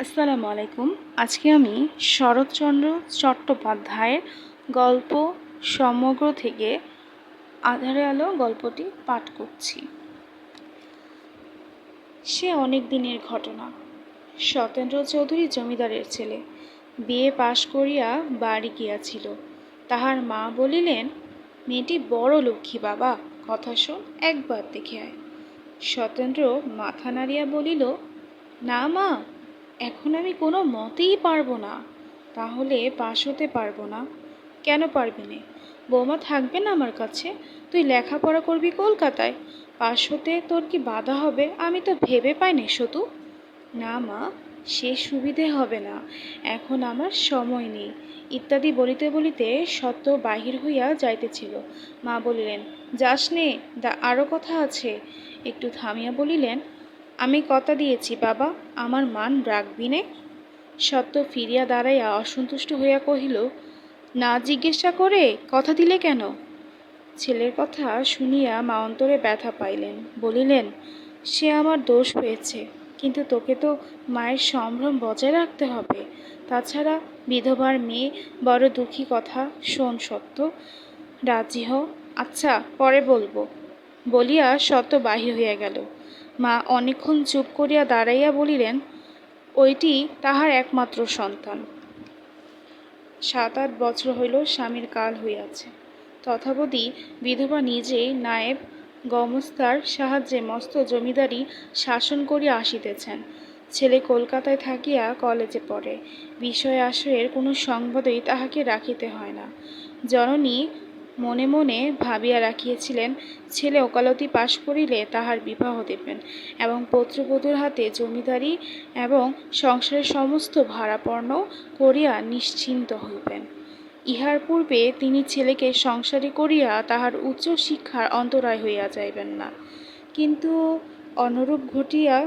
আসসালামু আলাইকুম। আজকে আমি শরৎচন্দ্র চট্টোপাধ্যায়ের গল্প সমগ্র থেকে আঁধারে আলো গল্পটি পাঠ করছি। সে অনেক দিনের ঘটনা। সতেন্দ্র চৌধুরী জমিদারের ছেলে বিএ পাশ করিয়া বাড়ি গিয়াছিল। তাহার মা বলিলেন, মেয়েটি বড় লক্ষ্মী বাবা, কথা শোন, একবার দেখে আয়। সতেন্দ্র মাথা নাড়িয়া বলিল, না মা, এখন আমি কোনো মতেই পারবো না। তাহলে পাশ হতে পারবো না? কেন পারবি নে? বৌমা থাকবে না আমার কাছে? তুই লেখাপড়া করবি কলকাতায়, পাশ হতে তোর কি বাধা হবে আমি তো ভেবে পাইনি সতু। না মা, সে সুবিধে হবে না, এখন আমার সময় নেই ইত্যাদি বলিতে বলিতে সত্য বাহির হইয়া যাইতেছিল। মা বলিলেন, যাস নে, আরও কথা আছে। একটু থামিয়া বলিলেন, আমি কথা দিয়েছি বাবা, আমার মান রাখবি নে? সত্য ফিরিয়া দাঁড়াইয়া অসন্তুষ্ট হইয়া কহিল, না জিজ্ঞাসা করে কথা দিলে কেন? ছেলের কথা শুনিয়া মা অন্তরে ব্যথা পাইলেন। বলিলেন, সে আমার দোষ হয়েছে, কিন্তু তোকে তো মায়ের সম্ভ্রম বজায় রাখতে হবে। তাছাড়া বিধবার মেয়ে, বড় দুঃখী কথা। শোন সত্য, রাজি হও। আচ্ছা, পরে বলবো, বলিয়া সত্য বাহির হইয়া গেল। মা অনেকক্ষণ চুপ করিয়া দাঁড়াইয়া বলিলেন, ওইটি তাহার একমাত্র সন্তান। 7-8 বছর হইল স্বামীর কাল হইয়াছে, তথাবধি বিধবা নিজেই নায়েব গমস্তার সাহায্যে মস্ত জমিদারি শাসন করিয়া আসিতেছেন। ছেলে কলকাতায় থাকিয়া কলেজে পড়ে, বিষয় আশয়ের কোনো সংবাদই তাহাকে রাখিতে হয় না। জননী মনে মনে ভাবিয়া রাখিয়াছিলেন, ছেলে ওকালতি পাশ করিলে তাহার বিবাহ দেবেন এবং পুত্রবধূর হাতে জমিদারি এবং সংসারের সমস্ত ভারাপর্ণ করিয়া নিশ্চিন্ত হইবেন। ইহার পূর্বে তিনি ছেলেকে সংসারী করিয়া তাহার উচ্চ শিক্ষার অন্তরায় হইয়া যাইবেন না। কিন্তু অনুরূপ ঘটিয়া